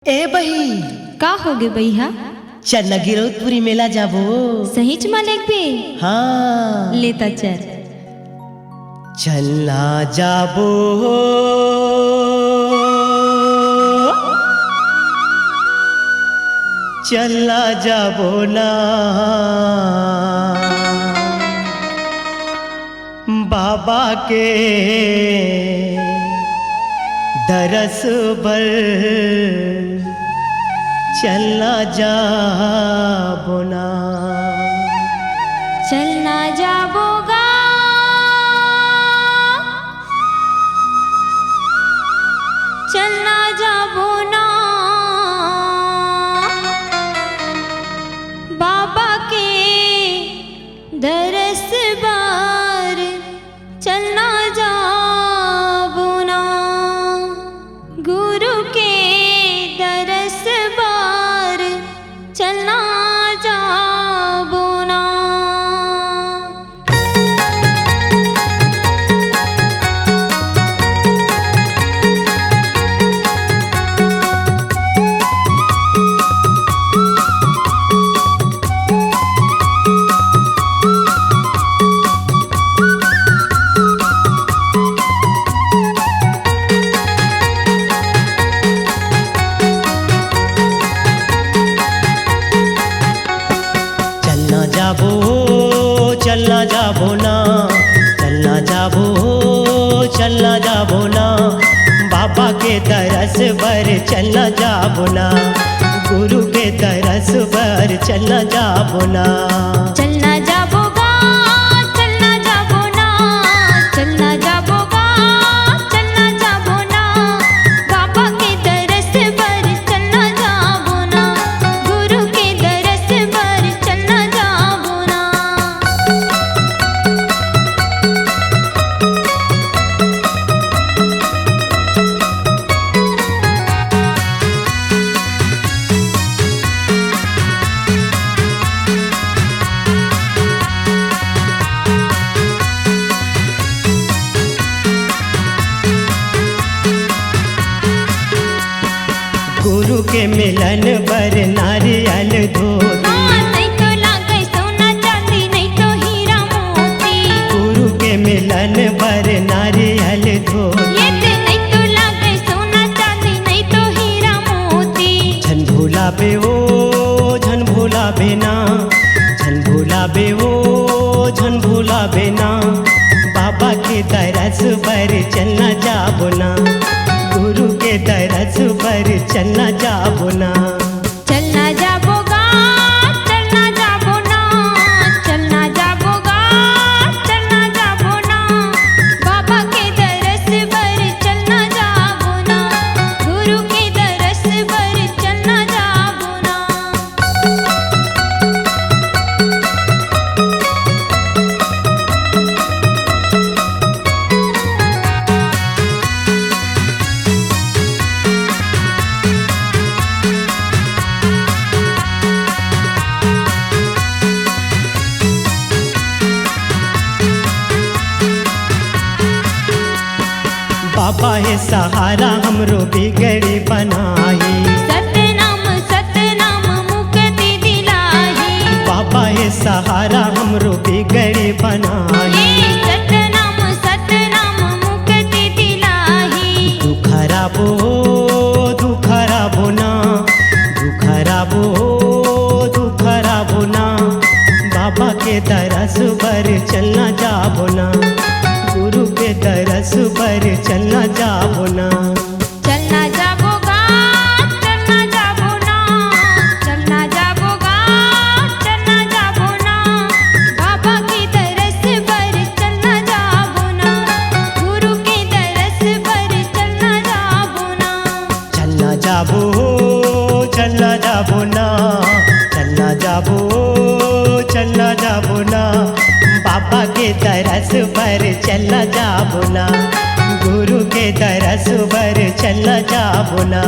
ए बही का होगे भैया? चल गिरौदपुरी मेला जाबो। सहीच मालिक भी हाँ लेता चल। चलना जाबो चलना जाबो ना बाबा के दरस बर चलना जाबो ना। चलना जाबोगा चलना जाबो ना बाबा के दरस बार चलना जाबो ना गुरु के दरस बार चलना जाबो ना। चलना जाबो ना चलना जाबो चलना जाबो ना बाबा के दरस पर चलना जाबो ना गुरु के दरस पर चलना जाबो ना। चलना जाबोगा चलना जाबो ना चलना जाबोगा चलना जाबो ना बाबा के दरस पर चलना जाबो ना गुरु के दरस पर चलना जाबो ना। गुरु के मिलन पर नारियल धोती नहीं तो लागे सोना चांदी नहीं तो हीरा मोती गुरु के मिलन पर नारियल धोती ये नहीं तो लागे सोना चांदी नहीं तो हीरा मोती। झन भूला बे ओ झन भूला बेना झन भूला बे ओ झन भूला बेना बाबा के दरस पर चलना जाबो ना गुरु के दरस पर चलना जाबो ना। चलना जाबोगा चलना जाबो ना चलना जाबोगा चलना जाबो ना बाबा के दरस पर चलना जाबो ना गुरु के दरस पर चलना जाबो ना। बाबा है सहारा हमरो बिगड़ी बनाई सतनाम सतनाम मुक्ति दिलाही बाबा है सहारा हमरो बिगड़ी बनाई सतनाम सतनाम मुक्ति दिलाही। दुखराबो दुखराबो ना दुखराबो दुखराबो ना बाबा के दरस पर चलना जाबो ना गुरु के दरस पर चलना जाबो ना। चलना जाबोगा चलना जाबो ना चलना जाबोगा चलना जाबो ना बाबा के दरस पर चलना जाबो ना गुरु के दरस पर चलना जाबो ना। चलना जाबो चलना जाबो ना चलना जाबो चलना जाबो ना बाबा के दरस पर चलना जाबो ना गुरु के दरस पर चलना जाबो ना।